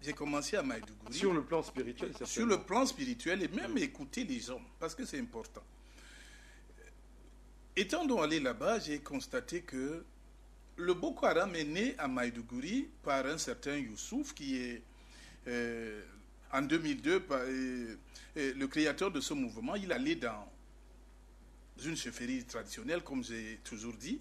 J'ai commencé à Maïdougouri. Sur le plan spirituel, certainement. Sur le plan spirituel et même écouter les gens, parce que c'est important. Étant donc allé là-bas, j'ai constaté que le Boko Haram est né à Maïdougouri par un certain Youssouf qui est, en 2002, le créateur de ce mouvement. Il allait dans une chefferie traditionnelle, comme j'ai toujours dit.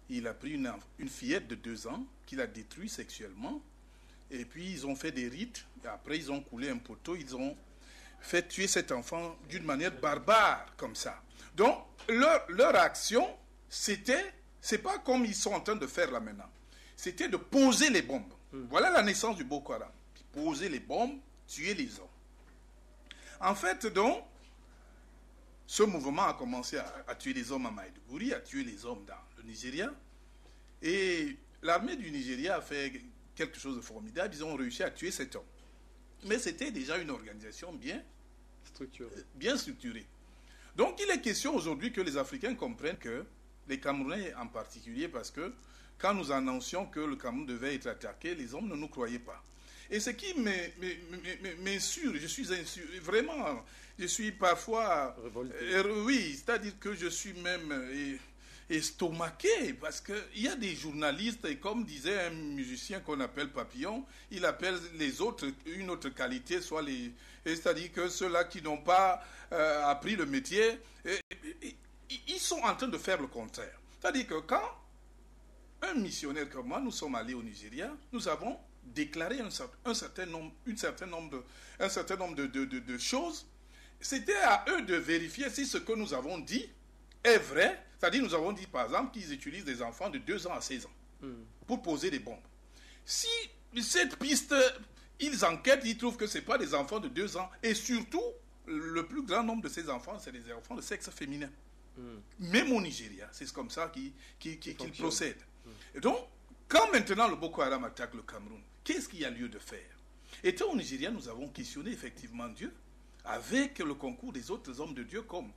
Il a pris une fillette de 2 ans qu'il a détruite sexuellement. Et puis ils ont fait des rites. Et après, ils ont coulé un poteau. Ils ont fait tuer cet enfant d'une manière barbare, comme ça. Donc, leur action, c'est pas comme ils sont en train de faire là maintenant. C'était de poser les bombes. Voilà la naissance du Boko Haram. Poser les bombes, tuer les hommes. En fait, donc, ce mouvement a commencé à tuer les hommes à Maïdougouri, à tuer les hommes dans le Nigeria. Et l'armée du Nigeria a fait quelque chose de formidable. Ils ont réussi à tuer cet homme. Mais c'était déjà une organisation bien structurée. Donc, il est question aujourd'hui que les Africains comprennent que, les Camerounais en particulier, parce que quand nous annoncions que le Cameroun devait être attaqué, les hommes ne nous croyaient pas. Et ce qui m'insurge, je suis vraiment, je suis parfois... oui, c'est-à-dire que je suis même estomaqué, parce qu'il y a des journalistes, et comme disait un musicien qu'on appelle Papillon, il appelle les autres une autre qualité, c'est-à-dire que ceux-là qui n'ont pas appris le métier, ils sont en train de faire le contraire. C'est-à-dire que quand un missionnaire comme moi, nous sommes allés au Nigeria, nous avons déclaré un certain nombre de choses. C'était à eux de vérifier si ce que nous avons dit est vrai. C'est-à-dire, nous avons dit, par exemple, qu'ils utilisent des enfants de 2 ans à 16 ans pour poser des bombes. Si cette piste, ils enquêtent, ils trouvent que ce n'est pas des enfants de 2 ans. Et surtout, le plus grand nombre de ces enfants, c'est des enfants de sexe féminin. Même au Nigeria, c'est comme ça qu'ils procèdent. Et donc, quand maintenant le Boko Haram attaque le Cameroun, qu'est-ce qu'il y a lieu de faire? Étant au Nigeria, nous avons questionné effectivement Dieu, avec le concours des autres hommes de Dieu, comme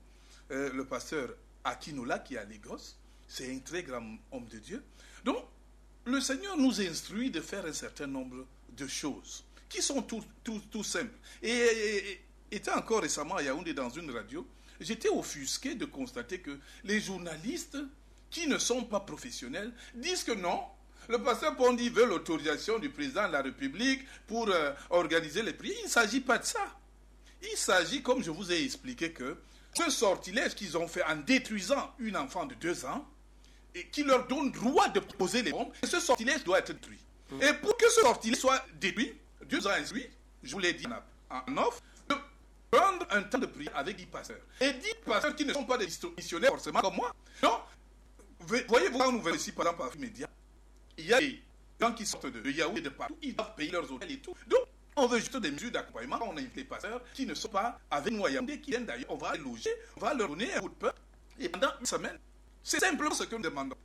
le pasteur Akinola qui est à Lagos, c'est un très grand homme de Dieu. Donc, le Seigneur nous instruit de faire un certain nombre de choses qui sont tout simples. Et étant encore récemment à Yaoundé dans une radio, j'étais offusqué de constater que les journalistes qui ne sont pas professionnels disent que non, le pasteur Pondi veut l'autorisation du président de la République pour organiser les prières. Il ne s'agit pas de ça. Il s'agit, comme je vous ai expliqué, que ce sortilège qu'ils ont fait en détruisant une enfant de 2 ans, et qui leur donne droit de poser les bombes, ce sortilège doit être détruit. Et pour que ce sortilège soit détruit, Dieu a instruit, je vous l'ai dit en offre, de prendre un temps de prière avec 10 pasteurs. Et 10 pasteurs qui ne sont pas des missionnaires forcément comme moi. Donc, voyez-vous, quand nous venons ici, par exemple, à Afrique Média, il y a des gens qui sortent de Yaoundé, de partout, ils doivent payer leurs hôtels et tout. Donc, on veut juste des mesures d'accompagnement. On invite les pasteurs qui ne sont pas avec nous à Yaoundé, qui viennent d'ailleurs, on va les loger, on va leur donner un coup de pain. Et pendant une semaine, c'est simplement ce que nous demandons.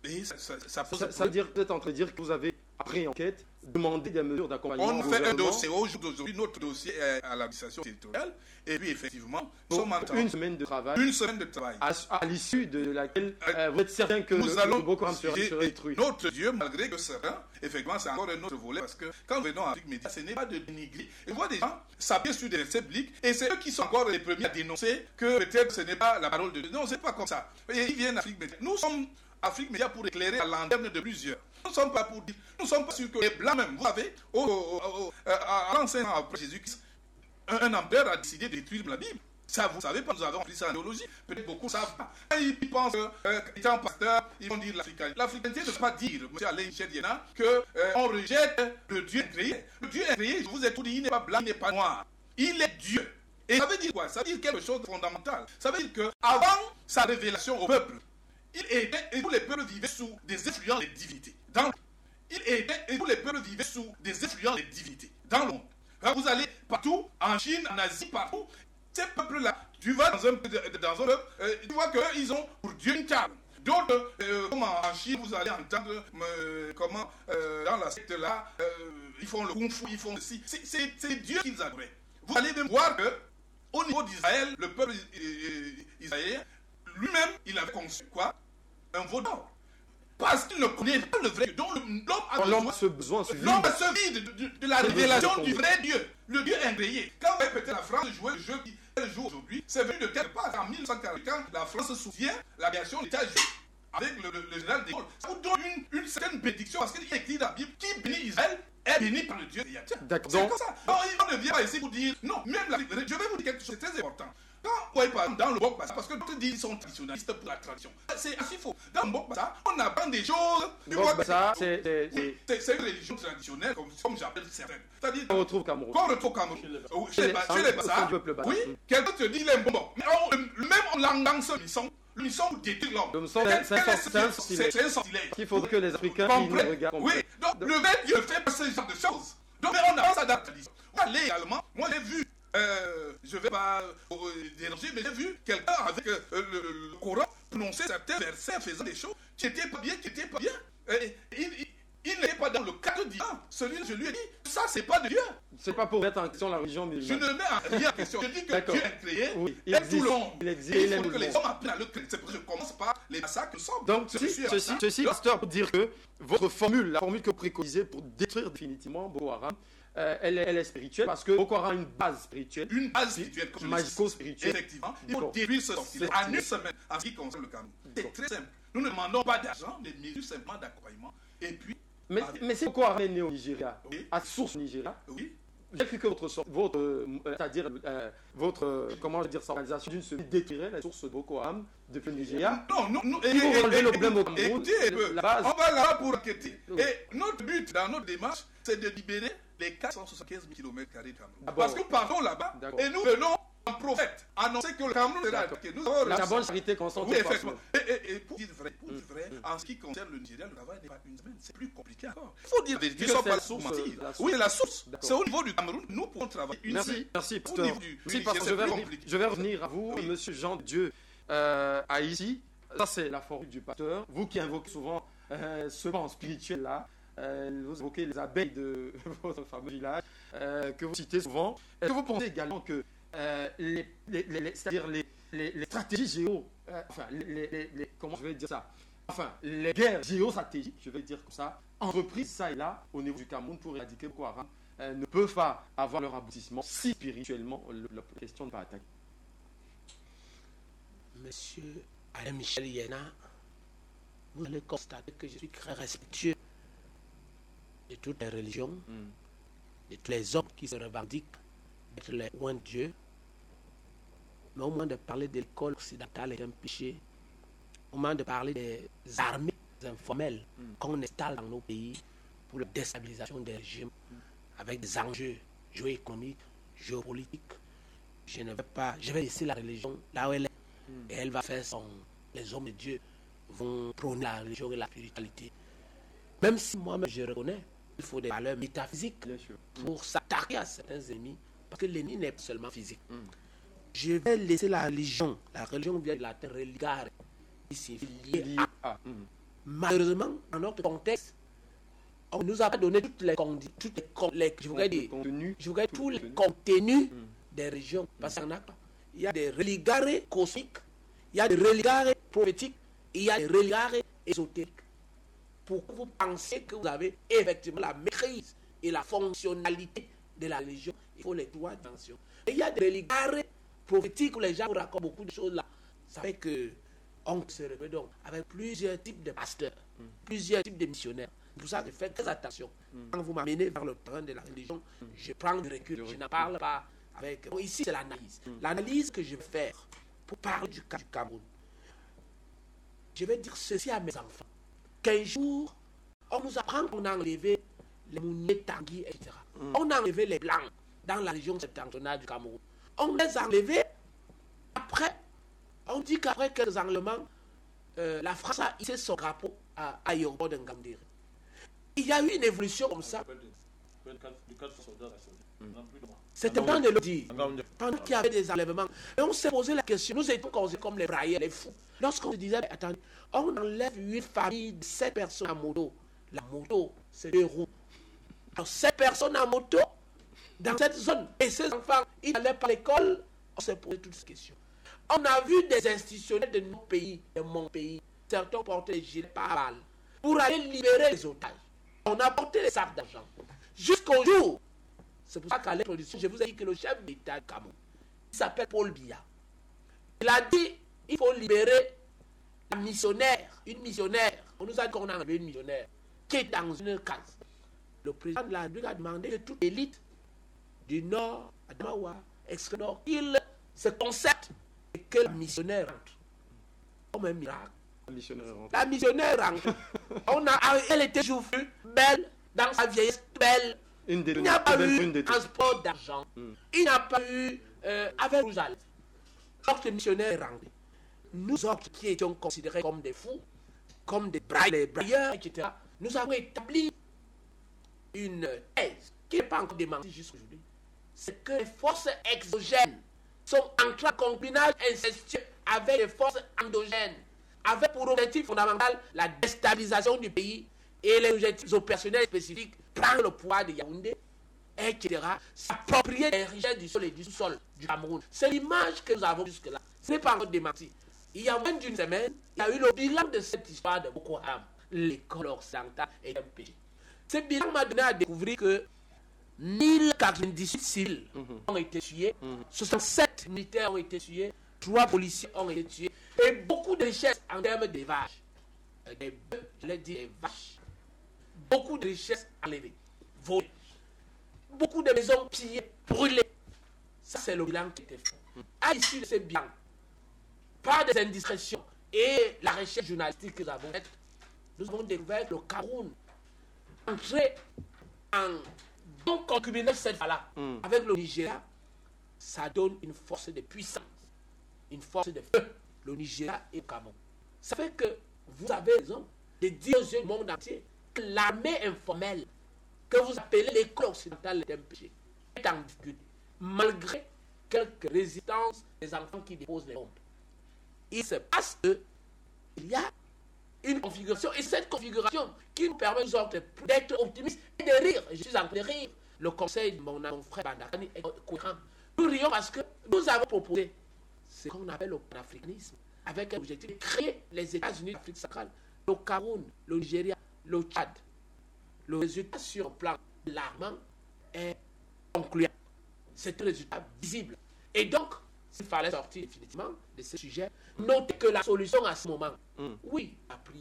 Et ça veut dire, vous êtes en train de dire que vous avez, après enquête, demandé des mesures d'accompagnement. On fait un dossier aujourd'hui, notre dossier est à l'administration territoriale, et puis effectivement, nous sommes en train une semaine de travail. Une semaine de travail. À l'issue de laquelle vous êtes certain que le Boko Haram serait détruit. Notre Dieu, malgré que certains, effectivement, c'est encore un autre volet, parce que quand nous venons en Afrique Média, ce n'est pas de dénigrer. Et voit des gens s'appuyer sur des versets bibliques, et c'est eux qui sont encore les premiers à dénoncer que peut-être ce n'est pas la parole de Dieu. Non, c'est pas comme ça. Et ils viennent en Afrique Média. Nous sommes Afrique Média pour éclairer la lanterne de plusieurs. Nous ne sommes pas pour dire, nous ne sommes pas sûrs que les blancs même, vous savez, à l'ancien après Jésus-Christ, un empereur a décidé de détruire la Bible. Ça, vous ne savez pas, nous avons appris ça en théologie. Peut-être beaucoup ne savent pas. Ils pensent qu'étant pasteur, ils vont dire l'africanité. L'africanité ne veut pas dire, M. Alain Chediena, qu'on rejette le Dieu créé. Le Dieu est créé, je vous ai tout dit, il n'est pas blanc, il n'est pas noir. Il est Dieu. Et ça veut dire quoi? Ça veut dire quelque chose de fondamental. Ça veut dire qu'avant sa révélation au peuple, il était, et tous les peuples vivaient sous des influences des divinités. Il était, et tous les peuples vivaient sous des influences des divinités dans le monde. Quand vous allez partout, en Chine, en Asie, partout, ces peuples-là, tu vas dans un peuple, tu vois qu'ils ont pour Dieu une table. D'autres, comme en Chine, vous allez entendre comment dans la secte là, ils font le kung-fu, ils font ceci. C'est Dieu qu'ils adoraient. Vous allez même voir que au niveau d'Israël, le peuple israélien, lui-même, il avait conçu quoi? Un veau d'or. Parce qu'il ne connaît pas le vrai Dieu. Donc l'homme a ce besoin, l'homme a ce vide de la révélation du vrai Dieu. Le Dieu ingréé. Quand peut-être la France jouait le jeu qui joue aujourd'hui, c'est venu de quelque part en 1940, quand la France se souvient, l'aviation de l'État avec le général de Gaulle. Ça vous donne une certaine bénédiction parce qu'il écrit dans la Bible qui bénit Israël est béni par le Dieu créateur. C'est comme ça. Donc il ne vient pas ici pour dire non, même la Bible. Je vais vous dire quelque chose, c'est très important. Quand vous voyez par exemple dans le Bokbassa, parce que d'autres disent qu'ils sont traditionnalistes pour la tradition. C'est assez faux. Dans le Bokbassa, on apprend des choses. Bokbassa, c'est une religion traditionnelle, comme j'appelle certaines. C'est-à-dire qu'on retrouve au Cameroun. Qu'on retrouve au Cameroun. Chez les Bassa, oui, quelqu'un te dit il est un bonbon. Mais même en langue ce le mission pour détruire l'homme. C'est un sortilège. Il faut que les Africains nous regardent. Oui, donc le vrai Dieu fait pas ce genre de choses. Donc on avance à la tradition. Légalement, moi j'ai vu, je ne vais pas déranger, mais j'ai vu quelqu'un avec le Coran prononcer certains versets faisant des choses qui n'étaient pas bien, il n'est pas dans le cadre divin. Celui je lui ai dit, ça c'est pas de Dieu. C'est pas pour mettre en question la religion musulmane. Je ne mets rien en question. Je dis que Dieu a créé tout le monde. Il existe. Il faut que les hommes apprennent à le créer. C'est pour que je commence par les massacres que sommes. Donc ceci, pasteur, pour dire que votre formule, la formule que vous préconisez pour détruire définitivement Boko Haram, elle est spirituelle parce que Boko Haram a une base spirituelle. Une base spirituelle, magico-spirituelle. Effectivement, il faut détruire ce sortilège en une semaine en ce qui concerne le Cameroun. C'est très simple. Nous ne demandons pas d'argent, des mesures simplement d'accompagnement. Et puis. Mais si Boko Haram est né au Nigeria, à source au Nigeria, j'ai cru que votre comment je dire, cette organisation d'une semaine détruirait la source de Boko Haram depuis le Nigeria. Non, vous relevez le problème au Cameroun. On va là pour enquêter. Et notre but dans notre démarche, c'est de libérer les 475 000 km de Cameroun. Parce que nous partons là-bas et nous venons en prophète annoncer que le Cameroun sera attaqué. La bonne charité constante. Oui, effectivement. Et pour dire vrai, en ce qui concerne le Nigeria, le travail n'est pas une semaine, c'est plus compliqué encore. Il faut dire des choses, pas la source. Oui, c'est la source. C'est au niveau du Cameroun, nous pouvons travailler une semaine. Merci, pasteur. Je vais revenir à vous, monsieur Jean de Dieu, à ici. Ça, c'est la formule du pasteur. Vous qui invoquez souvent ce vent spirituel-là, vous évoquez les abeilles de votre fameux village, que vous citez souvent. Est-ce que vous pensez également que c'est-à-dire les stratégies comment je vais dire ça, les guerres géostratégiques, je vais dire comme ça, entreprises ça et là au niveau du Cameroun pour éradiquer Boko Haram, ne peuvent pas avoir leur aboutissement si spirituellement la question n'est pas attaquée. Monsieur Alain Michel Yena, vous allez constater que je suis très respectueux de toutes les religions, de tous les hommes qui se revendiquent d'être les loin de Dieu. Mais au moment de parler de l'école occidentale est un péché, au moment de parler des armées informelles qu'on installe dans nos pays pour la déstabilisation des régimes avec des enjeux géoéconomiques, géopolitiques, je vais laisser la religion là où elle est et elle va faire les hommes de Dieu vont prôner la religion et la spiritualité. Même si moi-même je reconnais qu'il faut des valeurs métaphysiques pour s'attaquer à certains ennemis, parce que l'ennemi n'est pas seulement physique. Je vais laisser la religion vient de la terre religare, qui signifie lié à. Malheureusement, dans notre contexte, on ne nous a pas donné tous les contenus des religions. Parce qu'il y en a pas. Il y a des religares cosmiques, il y a des religares prophétiques, il y a des religares ésotériques. Pour que vous pensiez que vous avez effectivement la maîtrise et la fonctionnalité de la religion, il faut les trois dimensions. Et il y a des religares prophétiques où les gens vous racontent beaucoup de choses là. Ça fait que on se réveille donc avec plusieurs types de pasteurs, plusieurs types de missionnaires. C'est pour ça que faites très attention. Quand vous m'amenez vers le terrain de la religion, je prends du recul. Je n'en parle pas avec. Bon, ici, c'est l'analyse. L'analyse que je vais faire pour parler du cas du Cameroun. Je vais dire ceci à mes enfants. Qu'un jour, on nous apprend qu'on a enlevé les Mounier, Tanguy, etc. On a enlevé les Blancs dans la région septentrionale du Cameroun. On les a enlevés. Après, on dit qu'après quelques enlèvements, la France a hissé son drapeau à l'aéroport de Ngandéré. Il y a eu une évolution comme ça. C'était temps de le dire. Pendant qu'il y avait des enlèvements. Et on s'est posé la question. Nous étions considérés comme les braillés, les fous. Lorsqu'on se disait, attendez, on enlève 8 familles de 7 personnes à moto. La moto, c'est 2 roues. Alors 7 personnes à moto dans cette zone. Et ces enfants, ils n'allaient pas à l'école. On s'est posé toutes ces questions. On a vu des institutionnels de nos pays, de mon pays. Certains portaient des gilets pare-balles. pour aller libérer les otages. On a porté les sacs d'argent. Jusqu'au jour, c'est pour ça qu'à l'introduction, je vous ai dit que le chef d'État du Cameroun, il s'appelle Paul Biya. Il a dit il faut libérer la missionnaire, une missionnaire. On nous a dit qu'on a enlevé une missionnaire qui est dans une case. Le président de la République a demandé que toute l'élite du Nord, Adamawa, Extrême-Nord, il se concerte et que la missionnaire rentre. Comme un miracle. La missionnaire rentre. Elle était joufflue, belle, dans sa vieillesse, belle. Il n'y a pas eu transport d'argent. Il n'y a pas eu avec rouge à lèvres. Lorsque le missionnaire est rentré, nous autres qui étions considérés comme des fous, comme des brailleurs, etc., nous avons établi une thèse qui n'est pas encore démentie jusqu'à aujourd'hui. C'est que les forces exogènes sont en train de concubinage incestueux avec les forces endogènes, avec pour objectif fondamental la déstabilisation du pays et les objectifs opérationnels spécifiques, prendre le pouvoir de Yaoundé, etc., s'approprier les richesses du sol et du sous-sol du Cameroun. C'est l'image que nous avons jusque-là. Ce n'est pas encore démenti. Il y a moins d'une semaine, il y a eu le bilan de cette histoire de Boko Haram. L'école occidentale est un pays. Ce bilan m'a donné à découvrir que 1098 civils ont été tués, 67 militaires ont été tués, 3 policiers ont été tués, et beaucoup de richesses en termes d'élevage. Des bœufs, je l'ai dit, des vaches. Beaucoup de richesses enlevées, volées. Beaucoup de maisons pillées, brûlées. Ça, c'est le bilan qui était fait. À l'issue de ce bilan, par des indiscrétions et la recherche journalistique que nous avons faite, nous avons découvert que le Cameroun entrait en bon concubinage cette fois-là avec le Nigeria. Ça donne une force de puissance, une force de feu, le Nigeria et le Cameroun. Ça fait que vous avez raison de dire aux yeux du monde entier que l'armée informelle que vous appelez l'école occidentale d'un péché est en difficulté, malgré quelques résistances des enfants qui déposent les bombes. Il se passe qu'il y a une configuration, et cette configuration qui nous permet d'être optimistes et de rire. Je suis en train de rire. Le conseil de mon frère Bandakani est cohérent. Nous rions parce que nous avons proposé ce qu'on appelle le panafricanisme, avec un objectif de créer les États-Unis d'Afrique centrale, le Cameroun, le Nigeria, le Tchad. Le résultat sur le plan de l'armement est concluant. C'est un résultat visible. Et donc, s'il fallait sortir définitivement de ce sujet, notez que la solution à ce moment, oui, a pris